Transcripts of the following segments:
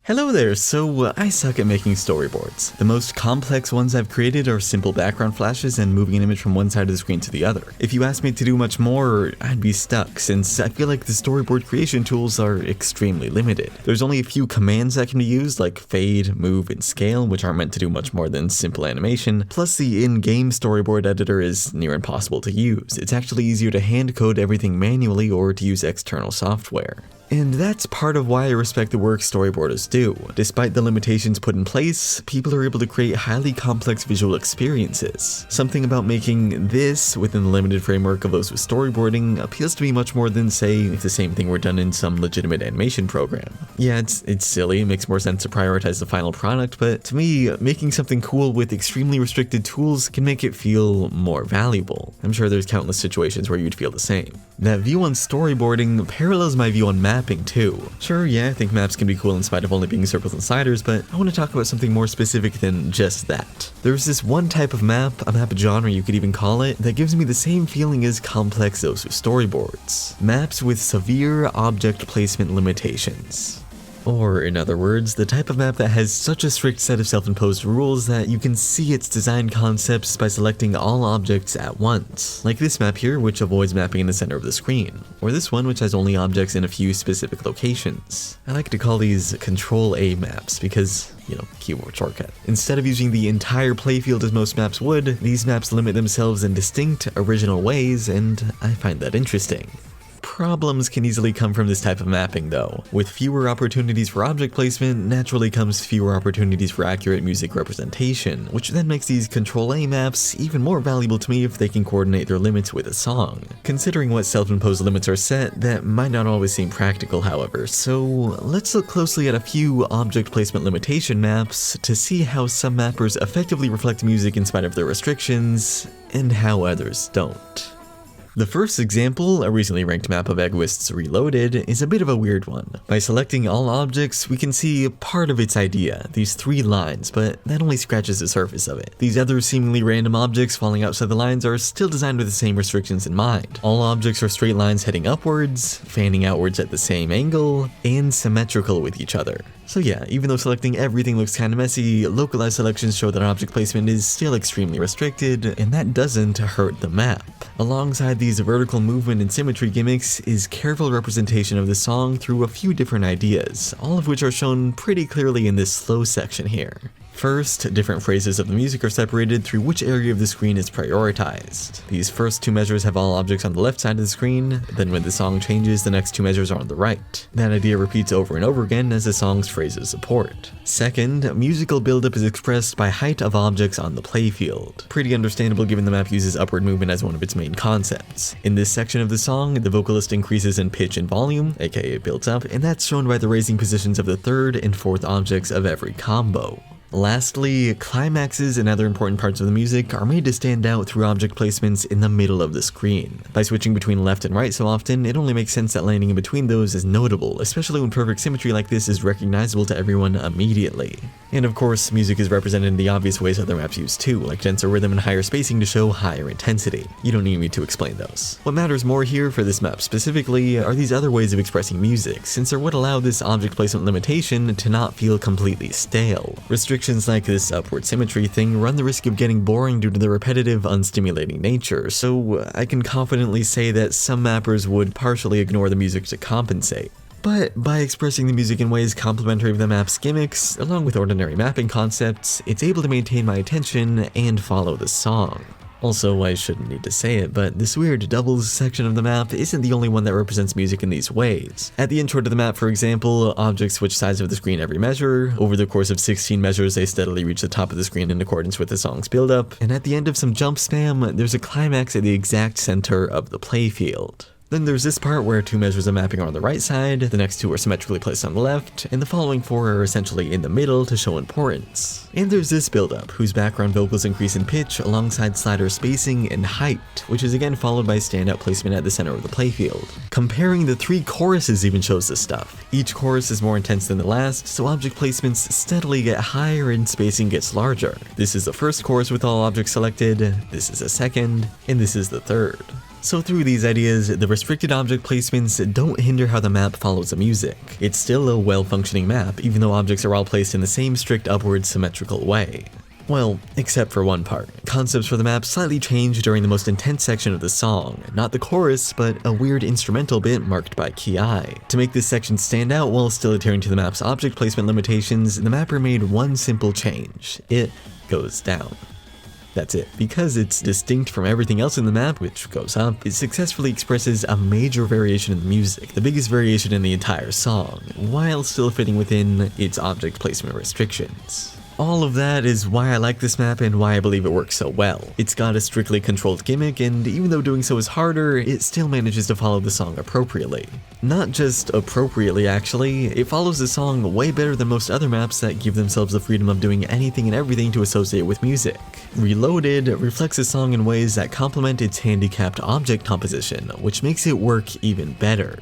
Hello there, so I suck at making storyboards. The most complex ones I've created are simple background flashes and moving an image from one side of the screen to the other. If you asked me to do much more, I'd be stuck, since I feel like the storyboard creation tools are extremely limited. There's only a few commands that can be used, like fade, move, and scale, which aren't meant to do much more than simple animation, plus the in-game storyboard editor is near impossible to use. It's actually easier to hand code everything manually or to use external software. And that's part of why I respect the work storyboarders do. Despite the limitations put in place, people are able to create highly complex visual experiences. Something about making this within the limited framework of those with storyboarding appeals to me much more than, say, if the same thing were done in some legitimate animation program. Yeah, it's silly, it makes more sense to prioritize the final product, but to me, making something cool with extremely restricted tools can make it feel more valuable. I'm sure there's countless situations where you'd feel the same. That view on storyboarding parallels my view on mapping too. Sure, yeah, I think maps can be cool in spite of only being circles and sliders, but I want to talk about something more specific than just that. There's this one type of map, a map genre you could even call it, that gives me the same feeling as complex Osu storyboards. Maps with severe object placement limitations. Or, in other words, the type of map that has such a strict set of self-imposed rules that you can see its design concepts by selecting all objects at once. Like this map here, which avoids mapping in the center of the screen. Or this one, which has only objects in a few specific locations. I like to call these ctrl+a maps because, keyboard shortcut. Instead of using the entire playfield as most maps would, these maps limit themselves in distinct, original ways, and I find that interesting. Problems can easily come from this type of mapping though. With fewer opportunities for object placement, naturally comes fewer opportunities for accurate music representation, which then makes these ctrl+a maps even more valuable to me if they can coordinate their limits with a song. Considering what self-imposed limits are set, that might not always seem practical however, so let's look closely at a few object placement limitation maps to see how some mappers effectively reflect music in spite of their restrictions, and how others don't. The first example, a recently ranked map of Egoists Reloaded, is a bit of a weird one. By selecting all objects, we can see part of its idea, these three lines, but that only scratches the surface of it. These other seemingly random objects falling outside the lines are still designed with the same restrictions in mind. All objects are straight lines heading upwards, fanning outwards at the same angle, and symmetrical with each other. So yeah, even though selecting everything looks kinda messy, localized selections show that object placement is still extremely restricted, and that doesn't hurt the map. Alongside these vertical movement and symmetry gimmicks is careful representation of the song through a few different ideas, all of which are shown pretty clearly in this slow section here. First, different phrases of the music are separated through which area of the screen is prioritized. These first two measures have all objects on the left side of the screen, then when the song changes, the next two measures are on the right. That idea repeats over and over again as the song's phrases support. Second, musical buildup is expressed by height of objects on the playfield. Pretty understandable given the map uses upward movement as one of its main concepts. In this section of the song, the vocalist increases in pitch and volume, aka it builds up, and that's shown by the raising positions of the third and fourth objects of every combo. Lastly, climaxes and other important parts of the music are made to stand out through object placements in the middle of the screen. By switching between left and right so often, it only makes sense that landing in between those is notable, especially when perfect symmetry like this is recognizable to everyone immediately. And of course, music is represented in the obvious ways other maps use too, like denser rhythm and higher spacing to show higher intensity. You don't need me to explain those. What matters more here for this map specifically are these other ways of expressing music, since they're what allow this object placement limitation to not feel completely stale. Restrictions like this upward symmetry thing run the risk of getting boring due to the repetitive, unstimulating nature, so I can confidently say that some mappers would partially ignore the music to compensate. But by expressing the music in ways complementary of the map's gimmicks, along with ordinary mapping concepts, it's able to maintain my attention and follow the song. Also, I shouldn't need to say it, but this weird doubles section of the map isn't the only one that represents music in these ways. At the intro to the map, for example, objects switch sides of the screen every measure. Over the course of 16 measures, they steadily reach the top of the screen in accordance with the song's build-up. And at the end of some jump spam, there's a climax at the exact center of the playfield. Then there's this part where two measures of mapping are on the right side, the next two are symmetrically placed on the left, and the following four are essentially in the middle to show importance. And there's this build-up, whose background vocals increase in pitch alongside slider spacing and height, which is again followed by standout placement at the center of the playfield. Comparing the three choruses even shows this stuff. Each chorus is more intense than the last, so object placements steadily get higher and spacing gets larger. This is the first chorus with all objects selected, this is the second, and this is the third. So through these ideas, the restricted object placements don't hinder how the map follows the music. It's still a well-functioning map, even though objects are all placed in the same strict upward symmetrical way. Well, except for one part. Concepts for the map slightly change during the most intense section of the song, not the chorus, but a weird instrumental bit marked by key I. To make this section stand out while still adhering to the map's object placement limitations, the mapper made one simple change. It goes down. That's it. Because it's distinct from everything else in the map, which goes up, it successfully expresses a major variation in the music, the biggest variation in the entire song, while still fitting within its object placement restrictions. All of that is why I like this map and why I believe it works so well. It's got a strictly controlled gimmick, and even though doing so is harder, it still manages to follow the song appropriately. Not just appropriately actually, it follows the song way better than most other maps that give themselves the freedom of doing anything and everything to associate with music. Reloaded reflects the song in ways that complement its handicapped object composition, which makes it work even better.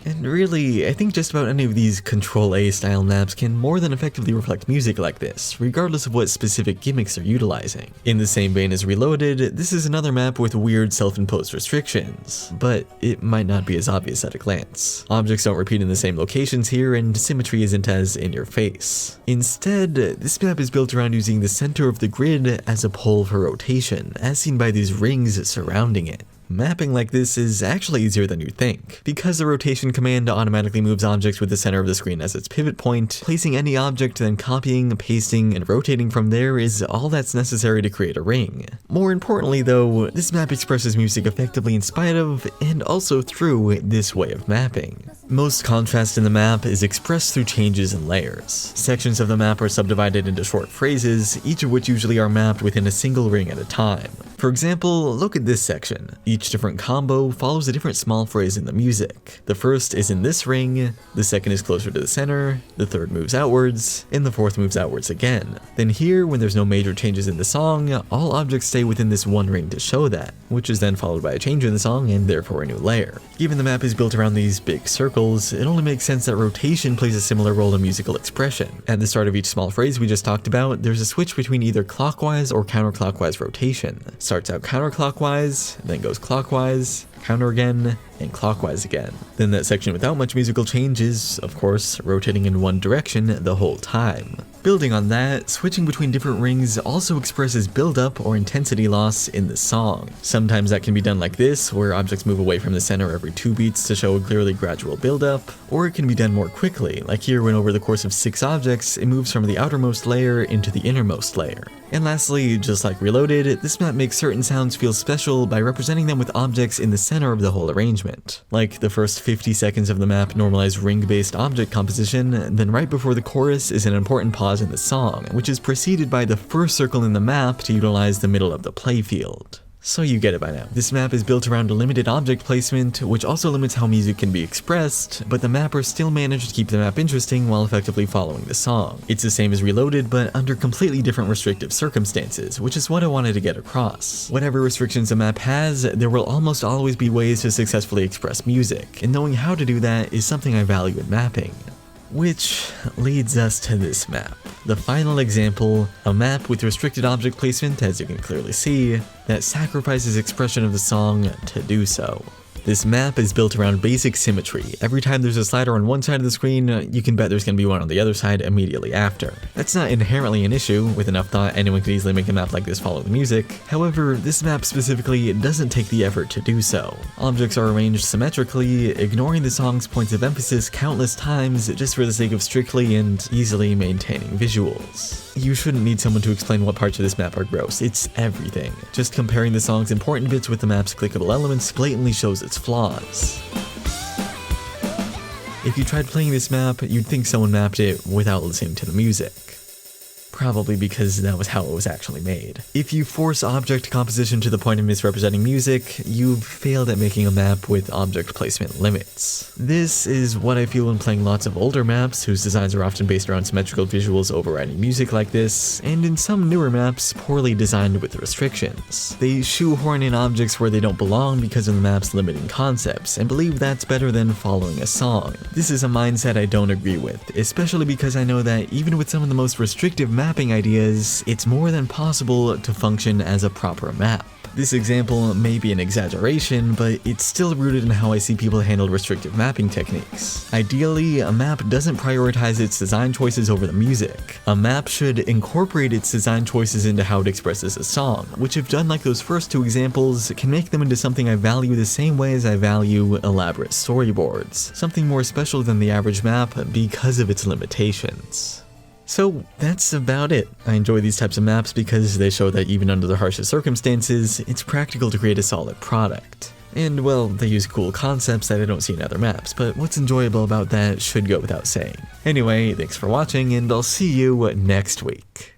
And really, I think just about any of these ctrl+a style maps can more than effectively reflect music like this, regardless of what specific gimmicks they're utilizing. In the same vein as Reloaded, this is another map with weird self-imposed restrictions, but it might not be as obvious at a glance. Objects don't repeat in the same locations here, and symmetry isn't as in your face. Instead, this map is built around using the center of the grid as a pole for rotation, as seen by these rings surrounding it. Mapping like this is actually easier than you'd think, because the rotation command automatically moves objects with the center of the screen as its pivot point. Placing any object, then copying, pasting, and rotating from there is all that's necessary to create a ring. More importantly though, this map expresses music effectively in spite of, and also through, this way of mapping. Most contrast in the map is expressed through changes in layers. Sections of the map are subdivided into short phrases, each of which usually are mapped within a single ring at a time. For example, look at this section. Each different combo follows a different small phrase in the music. The first is in this ring, the second is closer to the center, the third moves outwards, and the fourth moves outwards again. Then here, when there's no major changes in the song, all objects stay within this one ring to show that, which is then followed by a change in the song and therefore a new layer. Given the map is built around these big circles, it only makes sense that rotation plays a similar role in musical expression. At the start of each small phrase we just talked about, there's a switch between either clockwise or counterclockwise rotation. Starts out counterclockwise, then goes clockwise, counter again, and clockwise again. Then that section without much musical change is, of course, rotating in one direction the whole time. Building on that, switching between different rings also expresses build-up or intensity loss in the song. Sometimes that can be done like this, where objects move away from the center every 2 beats to show a clearly gradual build-up, or it can be done more quickly, like here when over the course of 6 objects, it moves from the outermost layer into the innermost layer. And lastly, just like Reloaded, this map makes certain sounds feel special by representing them with objects in the center of the whole arrangement. Like the first 50 seconds of the map normalize ring-based object composition, then right before the chorus is an important pause in the song, which is preceded by the first circle in the map to utilize the middle of the playfield. So you get it by now. This map is built around a limited object placement, which also limits how music can be expressed, but the mapper still managed to keep the map interesting while effectively following the song. It's the same as Reloaded, but under completely different restrictive circumstances, which is what I wanted to get across. Whatever restrictions a map has, there will almost always be ways to successfully express music, and knowing how to do that is something I value in mapping. Which leads us to this map. The final example, a map with restricted object placement, as you can clearly see, that sacrifices expression of the song to do so. This map is built around basic symmetry. Every time there's a slider on one side of the screen, you can bet there's going to be one on the other side immediately after. That's not inherently an issue. With enough thought, anyone could easily make a map like this follow the music. However, this map specifically doesn't take the effort to do so. Objects are arranged symmetrically, ignoring the song's points of emphasis countless times just for the sake of strictly and easily maintaining visuals. You shouldn't need someone to explain what parts of this map are gross. It's everything. Just comparing the song's important bits with the map's clickable elements blatantly shows its flaws. If you tried playing this map, you'd think someone mapped it without listening to the music. Probably because that was how it was actually made. If you force object composition to the point of misrepresenting music, you've failed at making a map with object placement limits. This is what I feel when playing lots of older maps whose designs are often based around symmetrical visuals overriding music like this, and in some newer maps poorly designed with restrictions. They shoehorn in objects where they don't belong because of the map's limiting concepts, and believe that's better than following a song. This is a mindset I don't agree with, especially because I know that even with some of the most restrictive mapping ideas, it's more than possible to function as a proper map. This example may be an exaggeration, but it's still rooted in how I see people handle restrictive mapping techniques. Ideally, a map doesn't prioritize its design choices over the music. A map should incorporate its design choices into how it expresses a song, which if done like those first two examples, can make them into something I value the same way as I value elaborate storyboards. Something more special than the average map because of its limitations. So that's about it. I enjoy these types of maps because they show that even under the harshest circumstances, it's practical to create a solid product. And well, they use cool concepts that I don't see in other maps, but what's enjoyable about that should go without saying. Anyway, thanks for watching, and I'll see you next week.